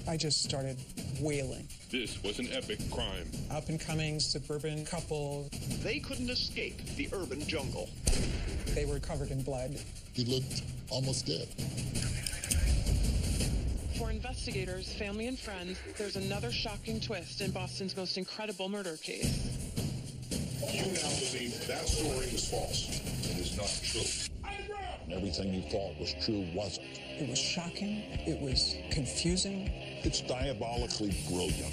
I just started wailing. This was an epic crime. Up-and-coming suburban couple. They couldn't escape the urban jungle. They were covered in blood. He looked almost dead. For investigators, family, and friends, there's another shocking twist in Boston's most incredible murder case. You now believe that story is false. It is not true. And everything you thought was true wasn't. It was shocking. It was confusing. It's diabolically brilliant.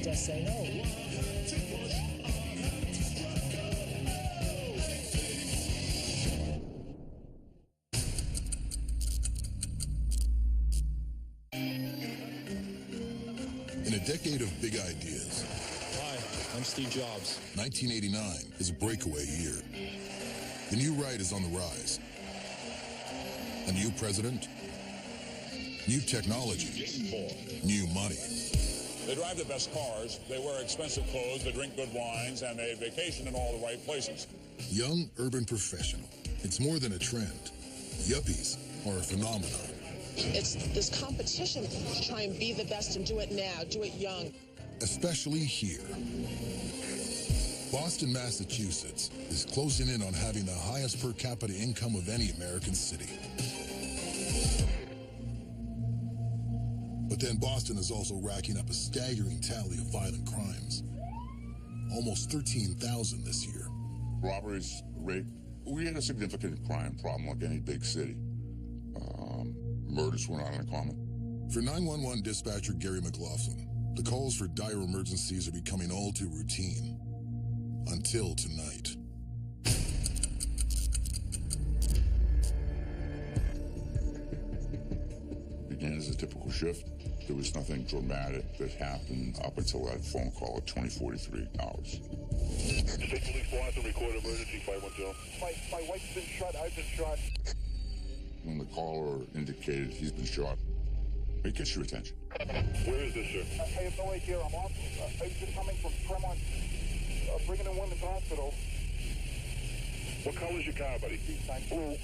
Just say no. In a decade of big ideas, Hi, I'm Steve Jobs. 1989 is a breakaway year. The new right is on the rise. A new president, new technology, new money. They drive the best cars, they wear expensive clothes, they drink good wines, and they vacation in all the right places. Young urban professional. It's more than a trend. Yuppies are a phenomenon. It's this competition to try and be the best and do it now, do it young. Especially here. Boston, Massachusetts is closing in on having the highest per capita income of any American city. But then Boston is also racking up a staggering tally of violent crimes. Almost 13,000 this year. Robberies, rape. We had a significant crime problem like any big city. Murders were not uncommon. For 911 dispatcher Gary McLaughlin, the calls for dire emergencies are becoming all too routine. Until tonight. Began as a typical shift. There was nothing dramatic that happened up until that phone call at 20:43 hours. State Police Boston, record emergency 510. My wife's been shot, I've been shot. When the caller indicated he's been shot, it gets your attention. Where is this, sir? I have no idea. I'm off. I've been coming from Fremont, bringing in Women's Hospital. What color is your car, buddy? I'm blue.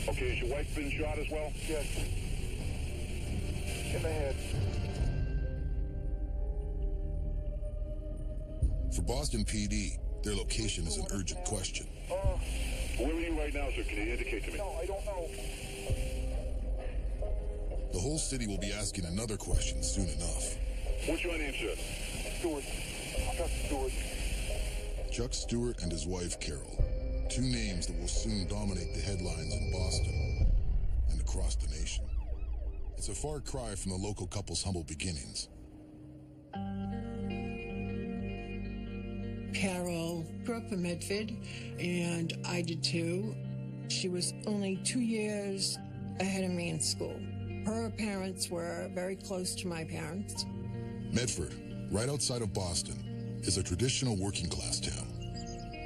Okay, has your wife been shot as well? Yes. In the head. For Boston PD, their location is an urgent question. Where are you right now, sir? Can you indicate to me? No, I don't know. The whole city will be asking another question soon enough. What's your name, sir? Stewart. Chuck Stewart. Chuck Stewart and his wife, Carol. Two names that will soon dominate the headlines in Boston and across the nation. It's a far cry from the local couple's humble beginnings. Carol grew up in Medford, and I did too. She was only 2 years ahead of me in school. Her parents were very close to my parents. Medford, right outside of Boston, is a traditional working-class town.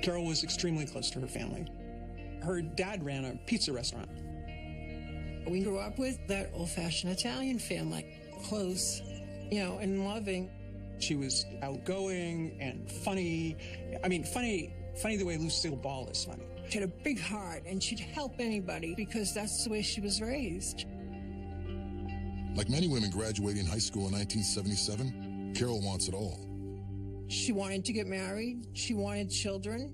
Carol was extremely close to her family. Her dad ran a pizza restaurant. We grew up with that old-fashioned Italian family, close, and loving. She was outgoing and funny. I mean, funny the way Lucille Ball is funny. She had a big heart, and she'd help anybody because that's the way she was raised. Like many women graduating high school in 1977, Carol wants it all. She wanted to get married. She wanted children.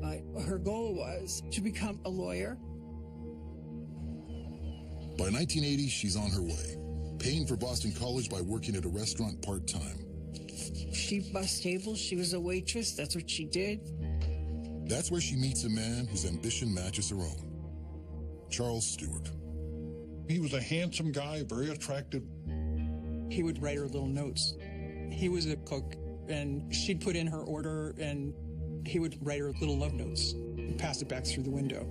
But her goal was to become a lawyer. By 1980, she's on her way, paying for Boston College by working at a restaurant part-time. She bussed tables. She was a waitress. That's what she did. That's where she meets a man whose ambition matches her own. Charles Stewart. He was a handsome guy, very attractive. He would write her little notes. He was a cook, and she'd put in her order, and he would write her little love notes and pass it back through the window.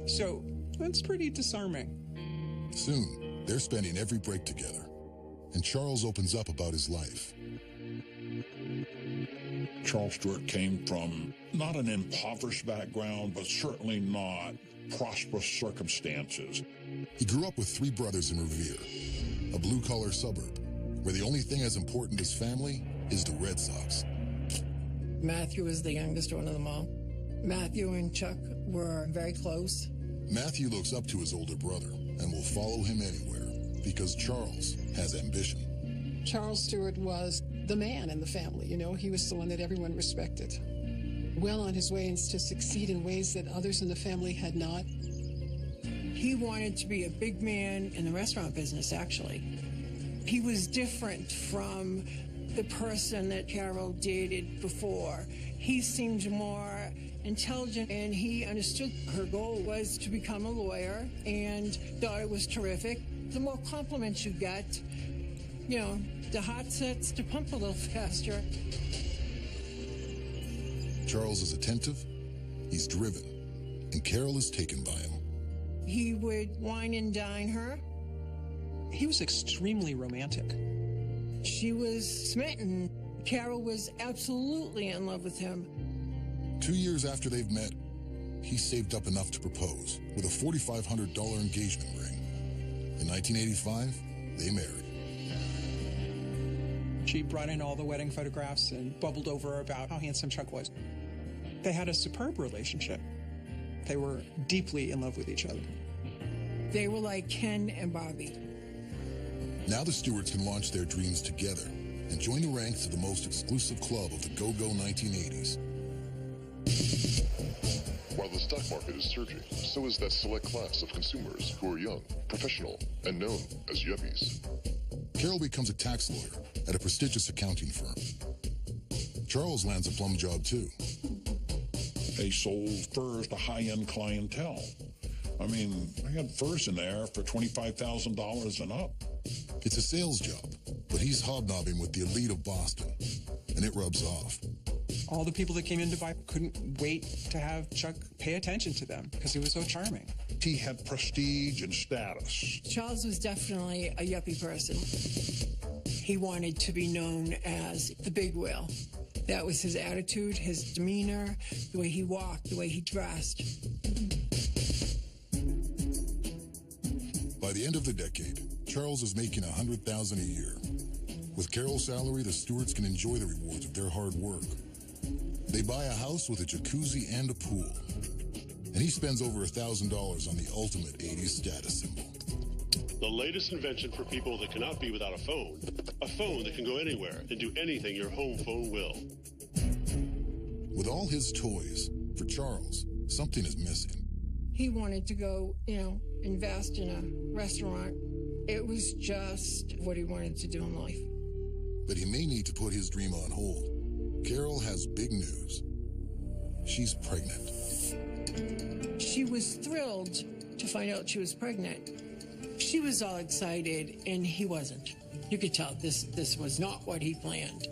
So that's pretty disarming. Soon, they're spending every break together, and Charles opens up about his life. Charles Stewart came from not an impoverished background, but certainly not prosperous circumstances. He grew up with 3 brothers in Revere, a blue-collar suburb, where the only thing as important as family is the Red Sox. Matthew was the youngest one of them all. Matthew and Chuck were very close. Matthew looks up to his older brother and will follow him anywhere because Charles has ambition. Charles Stewart was the man in the family, you know. He was the one that everyone respected. Well on his way to succeed in ways that others in the family had not. He wanted to be a big man in the restaurant business, actually. He was different from the person that Carol dated before. He seemed more intelligent, and he understood her goal was to become a lawyer and thought it was terrific. The more compliments you get, you know, the heart starts to pump a little faster. Charles is attentive, he's driven, and Carol is taken by him. He would wine and dine her. He was extremely romantic. She was smitten. Carol was absolutely in love with him. 2 years after they've met, he saved up enough to propose with a $4,500 engagement ring. In 1985, they married. She brought in all the wedding photographs and bubbled over about how handsome Chuck was. They had a superb relationship. They were deeply in love with each other. They were like Ken and Barbie. Now the Stewarts can launch their dreams together and join the ranks of the most exclusive club of the go-go 1980s. While the stock market is surging, so is that select class of consumers who are young, professional, and known as yuppies. Carol becomes a tax lawyer at a prestigious accounting firm. Charles lands a plum job too. They sold furs to high-end clientele. I mean, I had furs in there for $25,000 and up. It's a sales job, but he's hobnobbing with the elite of Boston, and it rubs off. All the people that came in to buy couldn't wait to have Chuck pay attention to them because he was so charming. He had prestige and status. Charles was definitely a yuppie person. He wanted to be known as the big whale. That was his attitude, his demeanor, the way he walked, the way he dressed. By the end of the decade, Charles is making $100,000 a year. With Carol's salary, the Stewarts can enjoy the rewards of their hard work. They buy a house with a jacuzzi and a pool. And he spends over $1,000 on the ultimate 80s status symbol. The latest invention for people that cannot be without a phone that can go anywhere and do anything your home phone will. With all his toys, for Charles, something is missing. He wanted to go, invest in a restaurant. It was just what he wanted to do in life. But he may need to put his dream on hold. Carol has big news. She's pregnant. She was thrilled to find out she was pregnant. She was all excited, and he wasn't. You could tell this was not what he planned.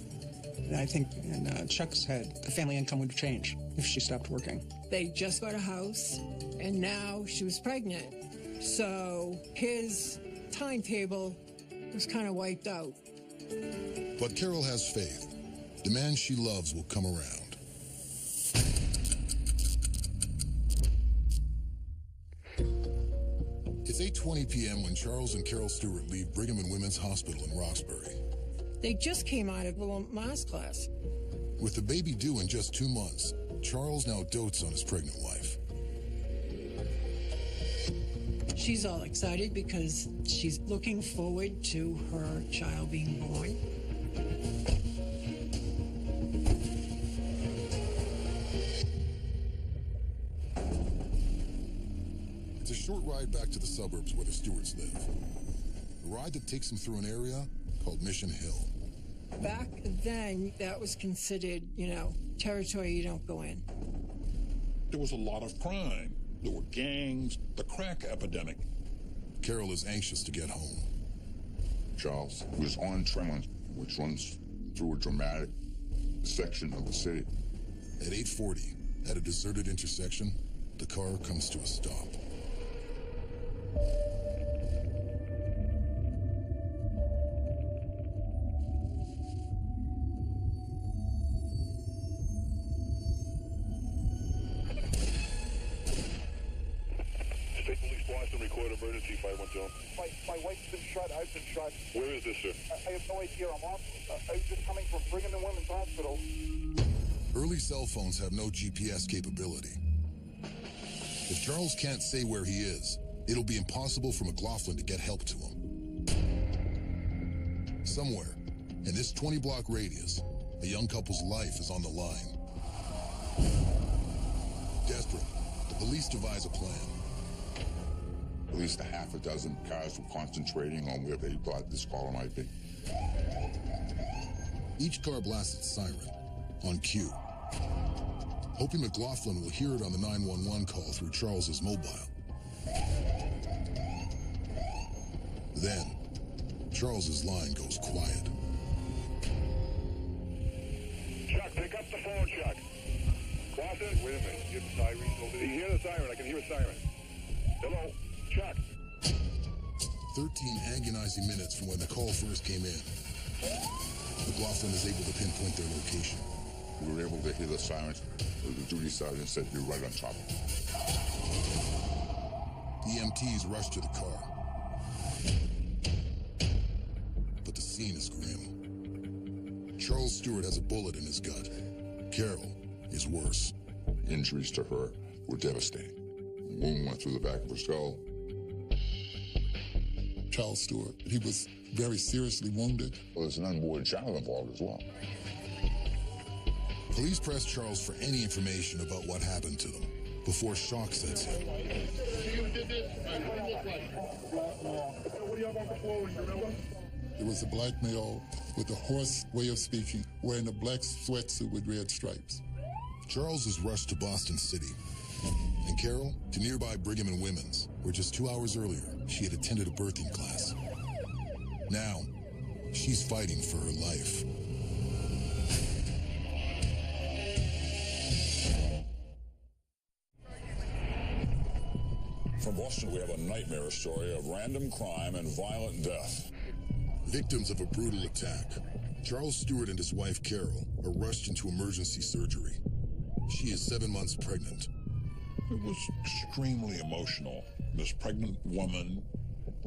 I think in Chuck's head, the family income would change if she stopped working. They just got a house, and now she was pregnant. So his timetable was kind of wiped out. But Carol has faith. The man she loves will come around. It's 8:20 p.m. when Charles and Carol Stewart leave Brigham and Women's Hospital in Roxbury. They just came out of a math class. With the baby due in just 2 months, Charles now dotes on his pregnant wife. She's all excited because she's looking forward to her child being born. It's a short ride back to the suburbs where the Stewarts live. A ride that takes them through an area called Mission Hill. Back then, that was considered, territory you don't go in. There was a lot of crime. There were gangs, the crack epidemic. Carol is anxious to get home. Charles was on Tremont, which runs through a dramatic section of the city. At 8:40, at a deserted intersection, the car comes to a stop. State Police Boston, record emergency emergency 510. My wife's been shot. I've been shot. Where is this, sir? I have no idea. I was just coming from Brigham and Women's Hospital. Early cell phones have no GPS capability. If Charles can't say where he is, it'll be impossible for McLaughlin to get help to him. Somewhere in this 20-block radius, a young couple's life is on the line. Desperate, the police devise a plan. At least a half a dozen cars were concentrating on where they thought this caller might be. Each car blasts its siren, on cue, hoping McLaughlin will hear it on the 911 call through Charles's mobile. Then, Charles's line goes quiet. Chuck, pick up the phone, Chuck. Boston, wait a minute. You hear the siren over there? You hear the siren? I can hear a siren. Hello, Chuck. 13 agonizing minutes from when the call first came in, McLaughlin is able to pinpoint their location. We were able to hear the sirens. The duty sergeant said you're right on top of it. EMTs rush to the car. But the scene is grim. Charles Stewart has a bullet in his gut. Carol is worse. Injuries to her were devastating. Wound went through the back of her skull. Charles Stewart, he was very seriously wounded. Well, there's an unborn child involved as well. Police press Charles for any information about what happened to them before shock sets in. There was a black male with a hoarse way of speaking, wearing a black sweatsuit with red stripes. Charles is rushed to Boston City, and Carol to nearby Brigham and Women's, where just 2 hours earlier she had attended a birthing class. Now, she's fighting for her life. From Boston, we have a nightmare story of random crime and violent death. Victims of a brutal attack, Charles Stewart and his wife Carol are rushed into emergency surgery. She is 7 months pregnant. It was extremely emotional. This pregnant woman,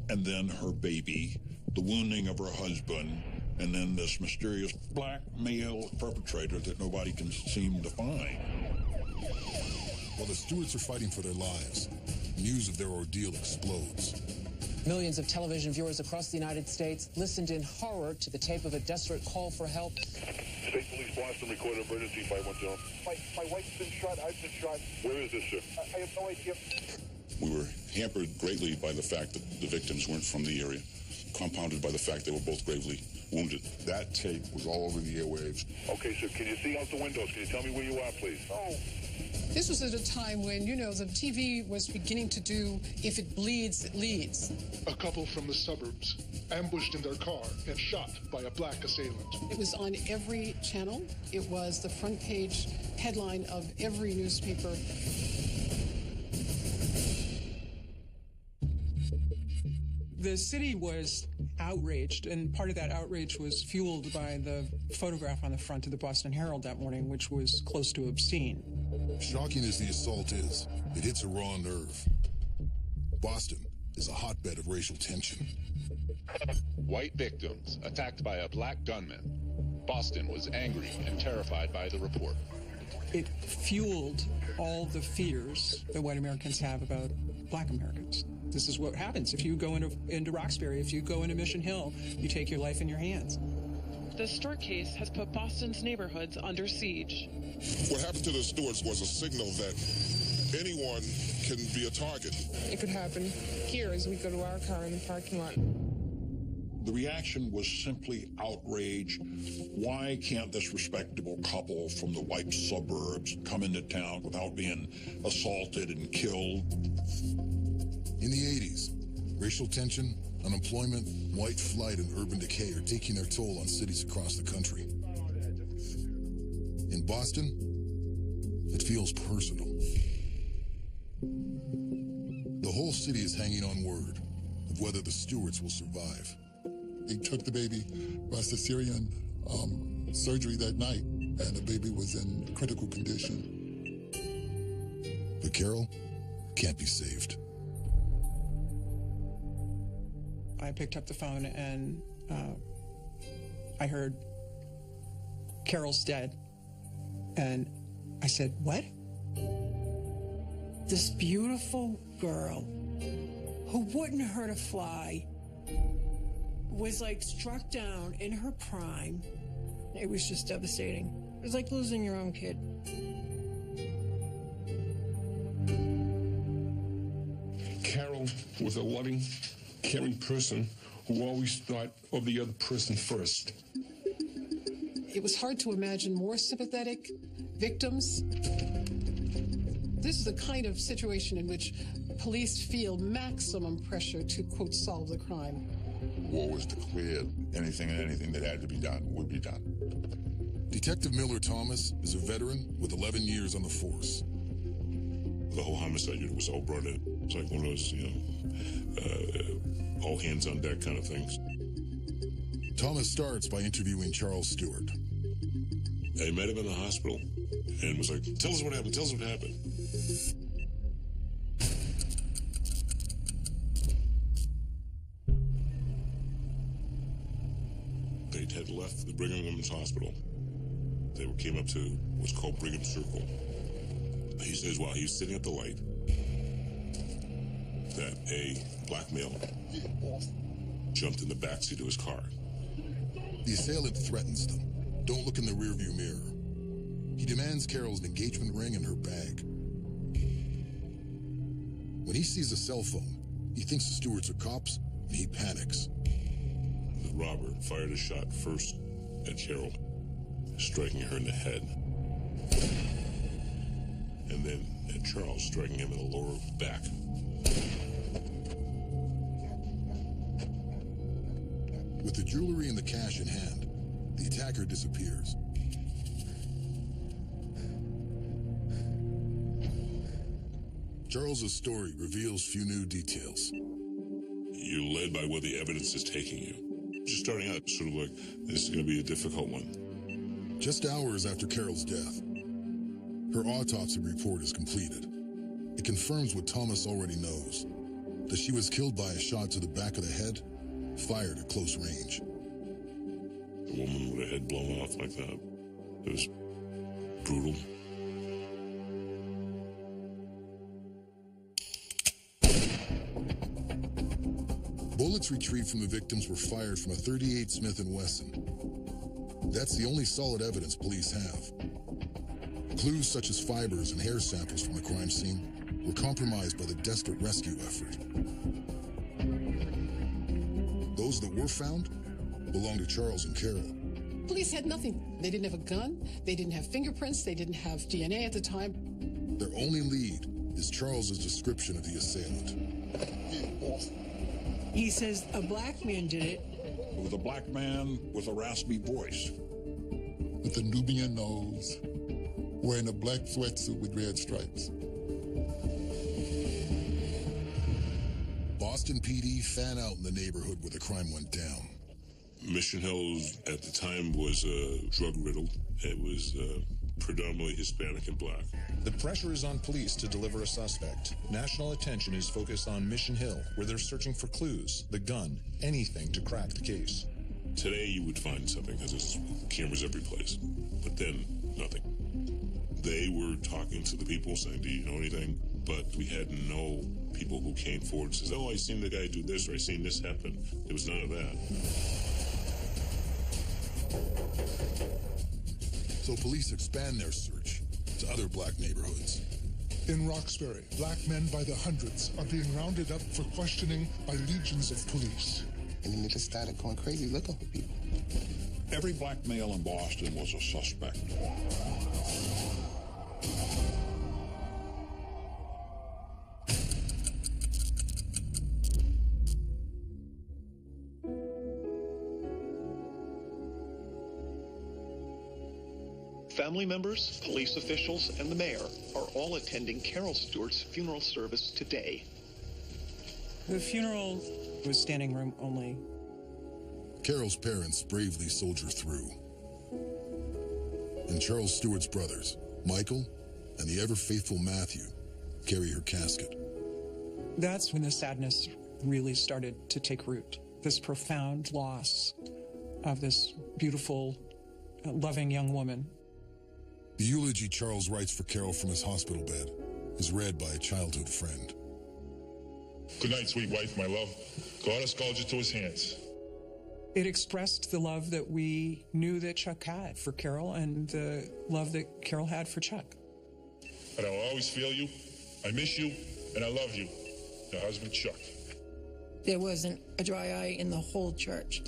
and then her baby, the wounding of her husband, and then this mysterious black male perpetrator that nobody can seem to find. While the Stewarts are fighting for their lives, news of their ordeal explodes. Millions of television viewers across the United States listened in horror to the tape of a desperate call for help. State Police Boston, record emergency 510. My wife's been shot. I've been shot. Where is this, sir? I have no idea. We were hampered greatly by the fact that the victims weren't from the area, compounded by the fact they were both gravely wounded. That tape was all over the airwaves. Okay, sir, can you see out the windows? Can you tell me where you are, please? Oh. This was at a time when, you know, the TV was beginning to do, if it bleeds, it leads. A couple from the suburbs ambushed in their car and shot by a black assailant. It was on every channel. It was the front page headline of every newspaper. The city was outraged, and part of that outrage was fueled by the photograph on the front of the Boston Herald that morning, which was close to obscene. Shocking as the assault is, it hits a raw nerve. Boston is a hotbed of racial tension. White victims attacked by a black gunman. Boston was angry and terrified by the report. It fueled all the fears that white Americans have about black Americans. This is what happens if you go into Roxbury, if you go into Mission Hill, you take your life in your hands. The Stewart case has put Boston's neighborhoods under siege. What happened to the Stewarts was a signal that anyone can be a target. It could happen here as we go to our car in the parking lot. The reaction was simply outrage. Why can't this respectable couple from the white suburbs come into town without being assaulted and killed? In the 80s, racial tension, unemployment, white flight, and urban decay are taking their toll on cities across the country. In Boston, it feels personal. The whole city is hanging on word of whether the Stewarts will survive. They took the baby by cesarean surgery that night, and the baby was in critical condition. But Carol can't be saved. I picked up the phone and I heard Carol's dead. And I said, what? This beautiful girl who wouldn't hurt a fly was like struck down in her prime. It was just devastating. It was like losing your own kid. Carol was a loving, caring person who always thought of the other person first. It was hard to imagine more sympathetic victims. This is the kind of situation in which police feel maximum pressure to, quote, solve the crime. War was declared. Anything that had to be done would be done. Detective Miller Thomas is a veteran with 11 years on the force. The whole homicide unit was all brought in. It's like one of those, all hands on deck kind of things. Thomas starts by interviewing Charles Stewart. I met him in the hospital and was like, tell us what happened, tell us what happened. They had left the Brigham Women's Hospital. They came up to what's called Brigham Circle. He says while he was sitting at the light that a black male jumped in the backseat of his car. The assailant threatens them. Don't look in the rearview mirror. He demands Carol's engagement ring and her bag. When he sees a cell phone, he thinks the Stewarts are cops, and he panics. The robber fired a shot first at Carol, striking her in the head, and then at Charles, striking him in the lower back. With the jewelry and the cash in hand, the attacker disappears. Charles's story reveals few new details. You're led by where the evidence is taking you. Just starting out, sort of like, this is going to be a difficult one. Just hours after Carol's death, her autopsy report is completed. It confirms what Thomas already knows, that she was killed by a shot to the back of the head, fired at close range. A woman with her head blown off like that. It was brutal. Bullets retrieved from the victims were fired from a .38 Smith & Wesson. That's the only solid evidence police have. Clues such as fibers and hair samples from the crime scene were compromised by the desperate rescue effort. Those that were found belonged to Charles and Carol. Police had nothing. They didn't have a gun. They didn't have fingerprints. They didn't have DNA at the time. Their only lead is Charles's description of the assailant. He says a black man did it. It was a black man with a raspy voice. With a Nubian nose, wearing a black sweatsuit with red stripes. Boston PD fan out in the neighborhood where the crime went down. Mission Hills at the time was drug-riddled. It was predominantly Hispanic and black. The pressure is on police to deliver a suspect. National attention is focused on Mission Hill, where they're searching for clues, the gun, anything to crack the case. Today you would find something because there's cameras every place, but then nothing. They were talking to the people saying, do you know anything? But we had no people who came forward and says, oh, I seen the guy do this or I seen this happen. There was none of that. So police expand their search to other black neighborhoods. In Roxbury, black men by the hundreds are being rounded up for questioning by legions of police. And then they just started going crazy looking for people. Every black male in Boston was a suspect. Family members, police officials, and the mayor are all attending Carol Stewart's funeral service today. The funeral was standing room only. Carol's parents bravely soldier through. And Charles Stewart's brothers, Michael and the ever-faithful Matthew, carry her casket. That's when the sadness really started to take root. this profound loss of this beautiful, loving young woman. The eulogy Charles writes for Carol from his hospital bed is read by a childhood friend. Good night, sweet wife, my love. God has called you to his hands. It expressed the love that we knew that Chuck had for Carol and the love that Carol had for Chuck. And I'll always feel you, I miss you, and I love you. Your husband, Chuck. There wasn't a dry eye in the whole church.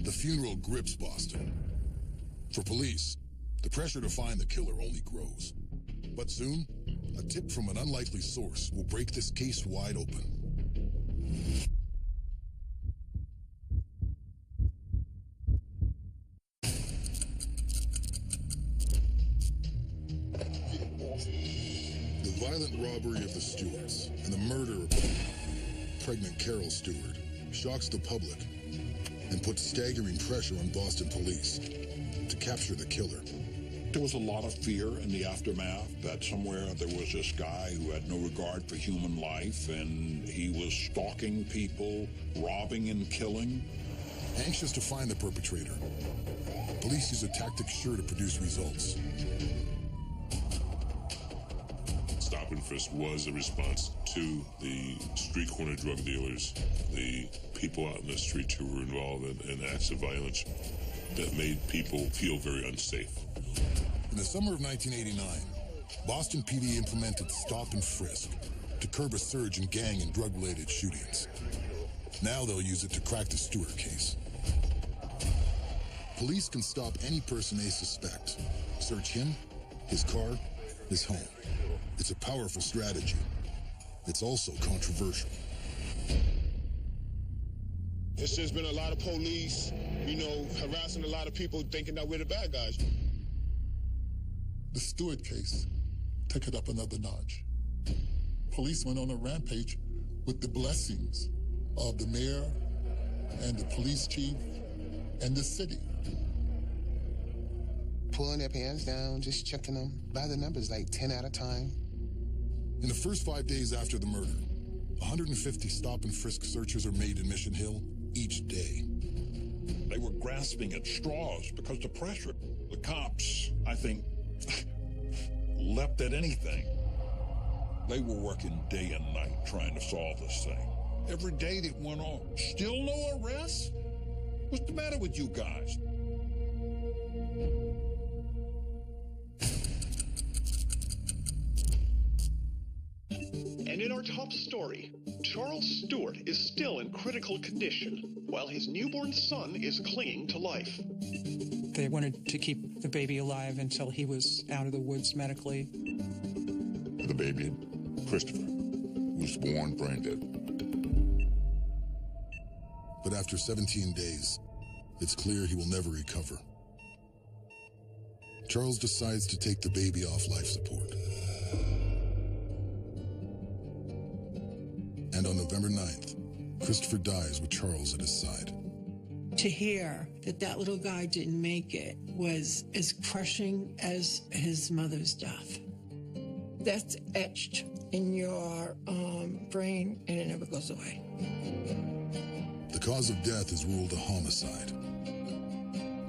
The funeral grips Boston. For police, the pressure to find the killer only grows. But soon, a tip from an unlikely source will break this case wide open. The violent robbery of the Stewarts and the murder of pregnant Carol Stewart shocks the public and puts staggering pressure on Boston police to capture the killer. There was a lot of fear in the aftermath that somewhere there was this guy who had no regard for human life and he was stalking people, robbing and killing. Anxious to find the perpetrator, police use a tactic sure to produce results. Stop and frisk was a response to the street corner drug dealers, the people out in the streets who were involved in acts of violence that made people feel very unsafe. In the summer of 1989, Boston PD implemented stop and frisk to curb a surge in gang and drug-related shootings. Now they'll use it to crack the Stewart case. Police can stop any person they suspect, search him, his car, his home. It's a powerful strategy. It's also controversial. There's been a lot of police, harassing a lot of people thinking that we're the bad guys. The Stewart case took it up another notch. Police went on a rampage with the blessings of the mayor and the police chief and the city. Pulling their pants down, just checking them by the numbers, like 10 at a time. In the first 5 days after the murder, 150 stop and frisk searches are made in Mission Hill each day. They were grasping at straws because the pressure, the cops, I think, leapt at anything. They were working day and night trying to solve this thing. Every day that went on, still no arrests? What's the matter with you guys? And in our top story, Charles Stewart is still in critical condition, while his newborn son is clinging to life. They wanted to keep the baby alive until he was out of the woods medically. The baby, Christopher, was born brain dead. But after 17 days, it's clear he will never recover. Charles decides to take the baby off life support. And on November 9th, Christopher dies with Charles at his side. To hear that that little guy didn't make it was as crushing as his mother's death. That's etched in your brain, and it never goes away. The cause of death is ruled a homicide.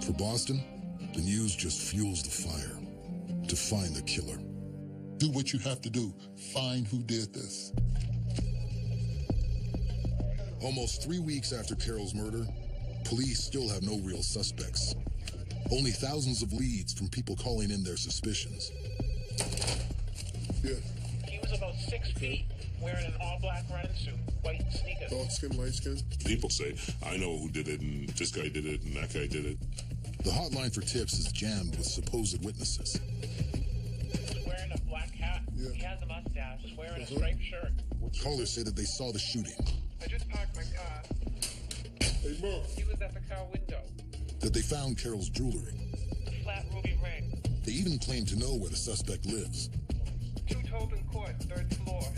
For Boston, the news just fuels the fire to find the killer. Do what you have to do. Find who did this. Almost 3 weeks after Carol's murder, police still have no real suspects. Only thousands of leads from people calling in their suspicions. Yeah. He was about 6 feet, wearing an all-black running suit, white sneakers. Dark skin, light skin? People say, I know who did it, and this guy did it, and that guy did it. The hotline for tips is jammed with supposed witnesses. He's wearing a black hat. Yeah. He has a mustache. He's wearing a striped shirt. Callers say that they saw the shooting. I just parked my car. Hey, Mom. He was at the car window. That they found Carol's jewelry. A flat ruby ring. They even claim to know where the suspect lives. 2 Tobin Court, 3rd floor.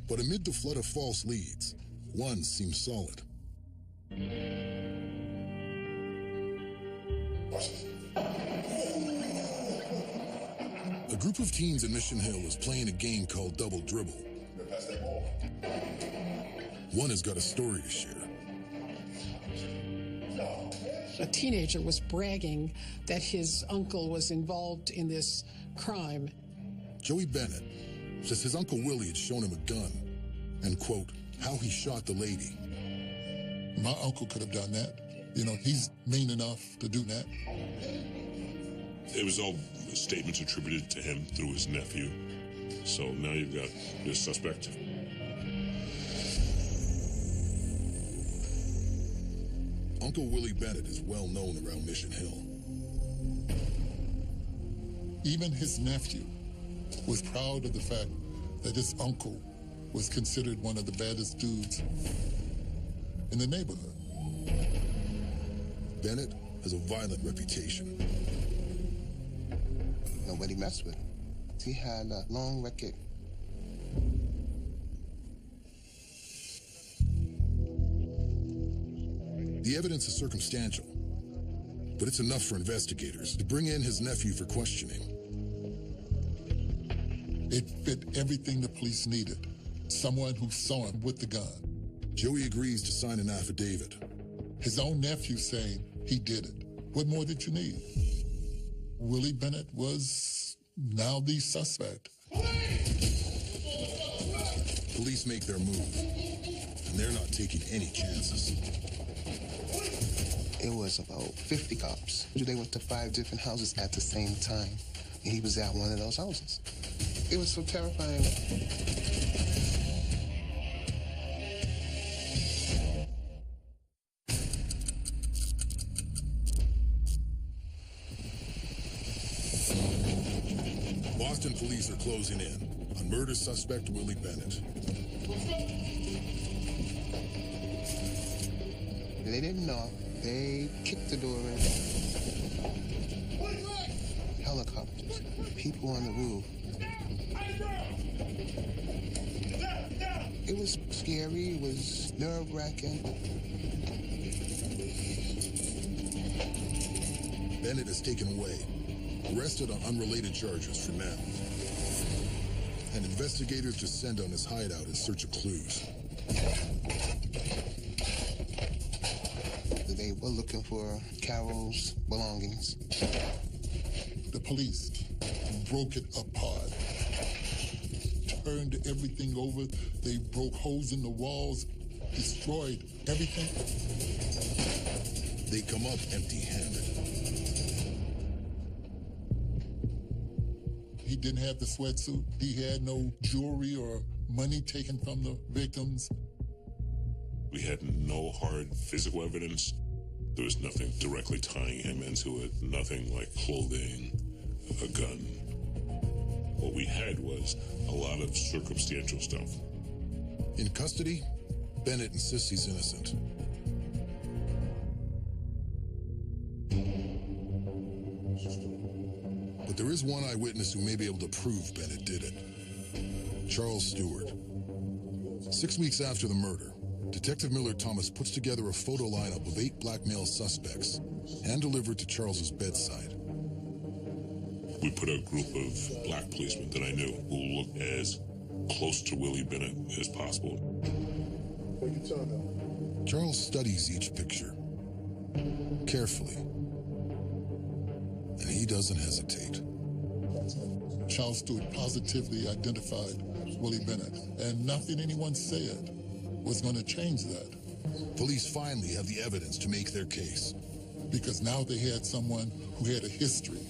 But amid the flood of false leads, one seems solid. A group of teens in Mission Hill is playing a game called Double Dribble. One has got a story to share. A teenager was bragging that his uncle was involved in this crime. Joey Bennett says his Uncle Willie had shown him a gun and, quote, how he shot the lady. My uncle could have done that. You know, he's mean enough to do that. It was all statements attributed to him through his nephew. So now you've got your suspect. Uncle Willie Bennett is well known around Mission Hill. Even his nephew was proud of the fact that his uncle was considered one of the baddest dudes in the neighborhood. Bennett has a violent reputation. Nobody messed with him. He had a long record. The evidence is circumstantial, but it's enough for investigators to bring in his nephew for questioning. It fit everything the police needed. Someone who saw him with the gun. Joey agrees to sign an affidavit. His own nephew saying he did it. What more did you need? Willie Bennett was now the suspect. Police make their move, and they're not taking any chances. It was about 50 cops. They went to 5 different houses at the same time. And he was at one of those houses. It was so terrifying. Boston police are closing in on murder suspect Willie Bennett. They didn't knock. They kicked the door in. Helicopters, people on the roof. It was scary. It was nerve-wracking. Bennett is taken away, arrested on unrelated charges for now. And investigators descend on his hideout in search of clues. They were looking for Carol's belongings. The police broke it apart, turned everything over. They broke holes in the walls, destroyed everything. They come up empty-handed. He didn't have the sweatsuit. He had no jewelry or money taken from the victims. We had no hard physical evidence. There was nothing directly tying him into it, nothing like clothing, a gun. What we had was a lot of circumstantial stuff. In custody, Bennett insists he's innocent. But there is one eyewitness who may be able to prove Bennett did it. Charles Stewart. 6 weeks after the murder, Detective Miller Thomas puts together a photo lineup of 8 black male suspects, hand-delivered to Charles's bedside. We put a group of black policemen that I knew who looked as close to Willie Bennett as possible. What you telling them? Charles studies each picture carefully, and he doesn't hesitate. Charles Stewart positively identified Willie Bennett, and nothing anyone said was going to change that. Police finally have the evidence to make their case. Because now they had someone who had a history.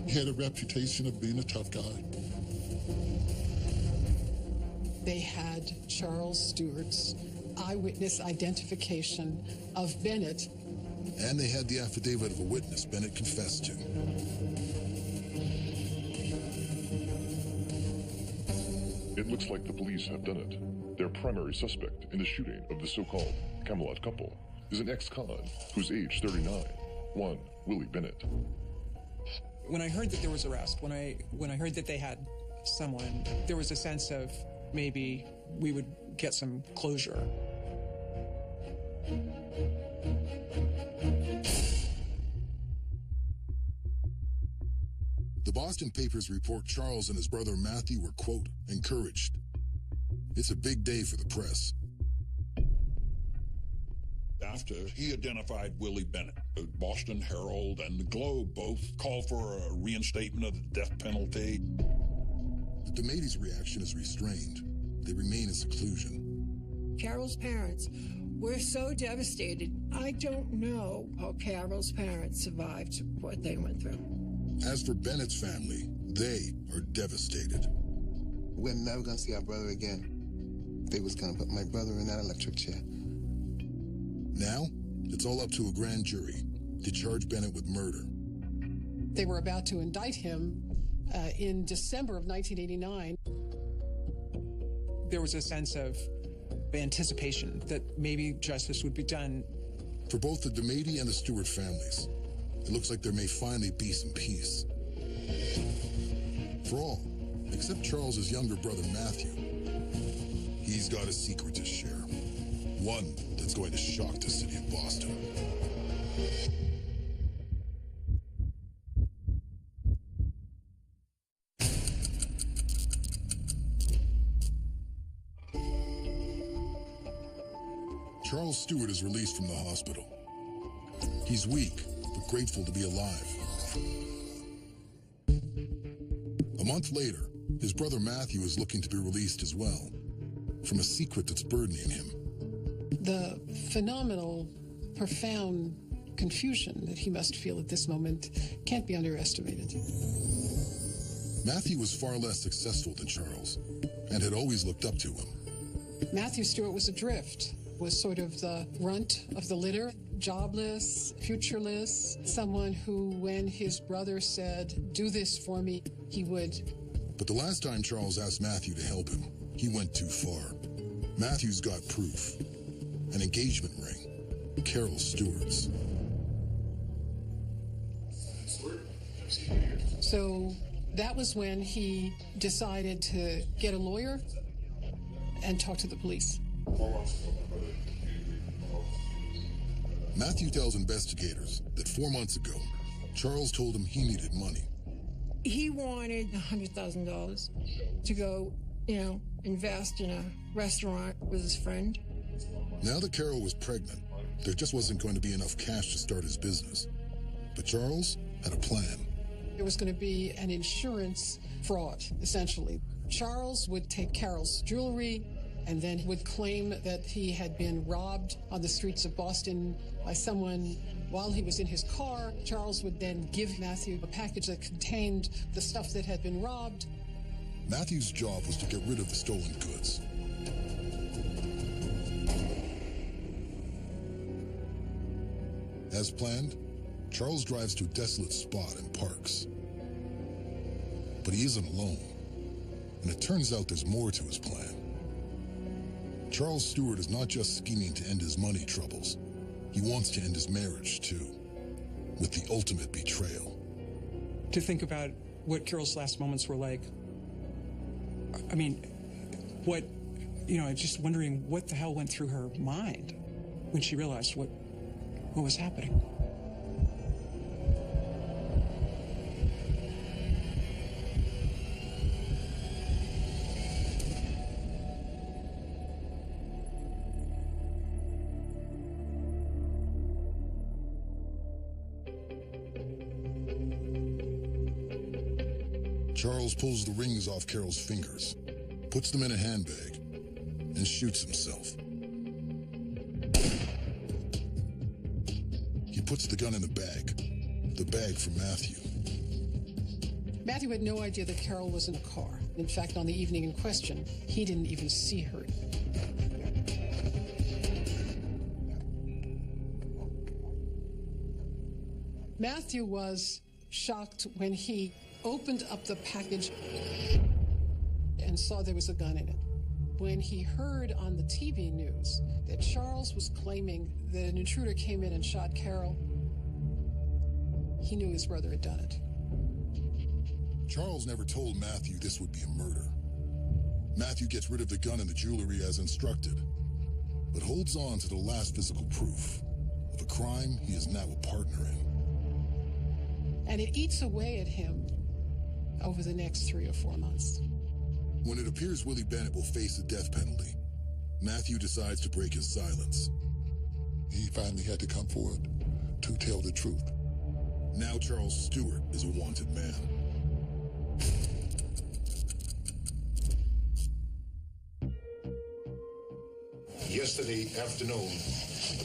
He had a reputation of being a tough guy. They had Charles Stewart's eyewitness identification of Bennett. And they had the affidavit of a witness Bennett confessed to. It looks like the police have done it. Their primary suspect in the shooting of the so-called Camelot couple is an ex-con who's age 39, one Willie Bennett. When I heard that there was arrest, when I heard that they had someone, there was a sense of maybe we would get some closure. The Boston papers report Charles and his brother Matthew were, quote, encouraged. It's a big day for the press. After he identified Willie Bennett, the Boston Herald and the Globe both called for a reinstatement of the death penalty. The DeMaty's reaction is restrained. They remain in seclusion. Carol's parents were so devastated. I don't know how Carol's parents survived what they went through. As for Bennett's family, they are devastated. We're never gonna see our brother again. They was gonna put my brother in that electric chair. Now, it's all up to a grand jury to charge Bennett with murder. They were about to indict him in December of 1989. There was a sense of anticipation that maybe justice would be done. For both the DeMaty and the Stewart families, it looks like there may finally be some peace. For all, except Charles's younger brother Matthew. He's got a secret to share. One that's going to shock the city of Boston. Charles Stewart is released from the hospital. He's weak, but grateful to be alive. A month later, his brother Matthew is looking to be released as well, from a secret that's burdening him. The phenomenal, profound confusion that he must feel at this moment can't be underestimated. Matthew was far less successful than Charles, and had always looked up to him. Matthew Stewart was adrift, was sort of the runt of the litter, jobless, futureless, someone who, when his brother said, "Do this for me," he would. But the last time Charles asked Matthew to help him, he went too far. Matthew's got proof. An engagement ring. Carol Stewart's. So that was when he decided to get a lawyer and talk to the police. Matthew tells investigators that 4 months ago, Charles told him he needed money. He wanted $100,000 to go, invest in a restaurant with his friend. Now that Carol was pregnant, there just wasn't going to be enough cash to start his business. But Charles had a plan. There was going to be an insurance fraud, essentially. Charles would take Carol's jewelry and then would claim that he had been robbed on the streets of Boston by someone while he was in his car. Charles would then give Matthew a package that contained the stuff that had been robbed. Matthew's job was to get rid of the stolen goods. As planned, Charles drives to a desolate spot and parks. But he isn't alone, and it turns out there's more to his plan. Charles Stewart is not just scheming to end his money troubles. He wants to end his marriage, too, with the ultimate betrayal. To think about what Carol's last moments were like, I mean, just wondering what the hell went through her mind when she realized what was happening. Charles pulls the rings off Carol's fingers, puts them in a handbag, and shoots himself. He puts the gun in the bag for Matthew. Matthew had no idea that Carol was in a car. In fact, on the evening in question, he didn't even see her. Matthew was shocked when he opened up the package and saw there was a gun in it. When he heard on the TV news that Charles was claiming that an intruder came in and shot Carol, he knew his brother had done it. Charles never told Matthew this would be a murder. Matthew gets rid of the gun and the jewelry as instructed, but holds on to the last physical proof of a crime he is now a partner in. And it eats away at him over the next 3 or 4 months. When it appears Willie Bennett will face the death penalty, Matthew decides to break his silence. He finally had to come forward to tell the truth. Now Charles Stewart is a wanted man. Yesterday afternoon,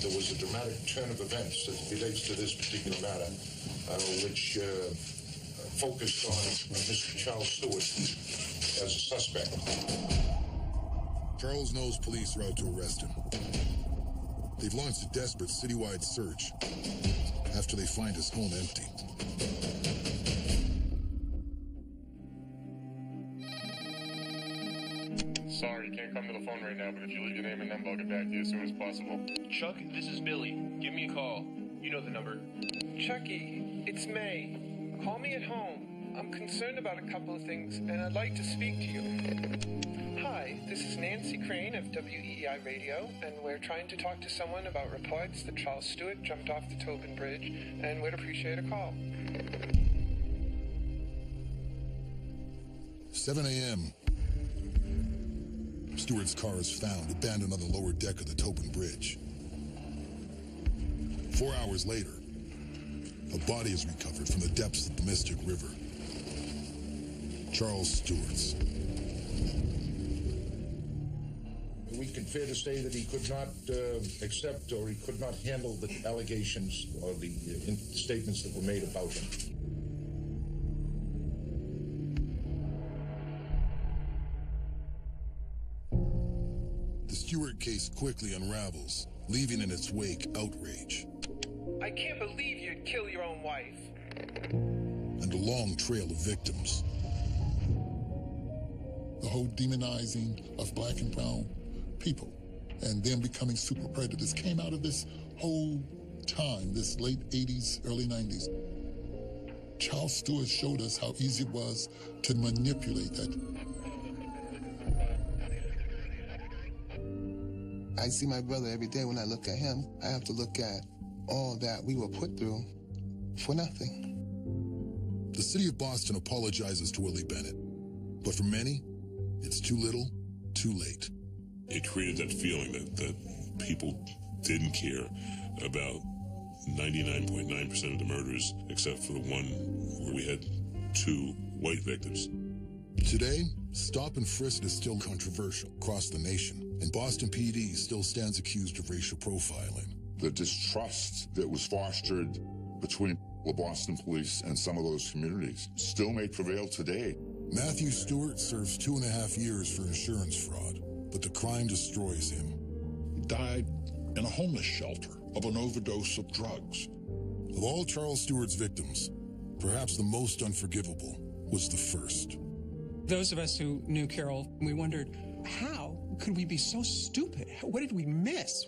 there was a dramatic turn of events that relates to this particular matter, which focused on Mr. Charles Stewart as a suspect. Charles knows police are out to arrest him. They've launched a desperate citywide search after they find his home empty. Sorry, can't come to the phone right now, but if you leave your name and number, I'll get back to you as soon as possible. Chuck, this is Billy. Give me a call. You know the number. Chucky, it's May. Call me at home. I'm concerned about a couple of things, and I'd like to speak to you. Hi, this is Nancy Crane of WEI Radio, and we're trying to talk to someone about reports that Charles Stewart jumped off the Tobin Bridge, and we'd appreciate a call. 7 a.m. Stewart's car is found abandoned on the lower deck of the Tobin Bridge. 4 hours later, a body is recovered from the depths of the Mystic River. Charles Stewart's. We can fair to say that he could not accept or he could not handle the allegations or the statements that were made about him. The Stewart case quickly unravels, leaving in its wake outrage. I can't believe you'd kill your own wife. And a long trail of victims. The whole demonizing of black and brown people and them becoming super predators came out of this whole time, this late 80s, early 90s. Charles Stewart showed us how easy it was to manipulate that. I see my brother every day. When I look at him, I have to look at all that we were put through for nothing. The city of Boston apologizes to Willie Bennett, but for many, it's too little, too late. It created that feeling that people didn't care about 99.9% of the murders, except for the one where we had 2 white victims. Today, stop and frisk is still controversial across the nation, and Boston PD still stands accused of racial profiling. The distrust that was fostered between the Boston police and some of those communities still may prevail today. Matthew Stewart serves 2.5 years for insurance fraud, but the crime destroys him. He died in a homeless shelter of an overdose of drugs. Of all Charles Stewart's victims, perhaps the most unforgivable was the first. Those of us who knew Carol, we wondered, how could we be so stupid? What did we miss?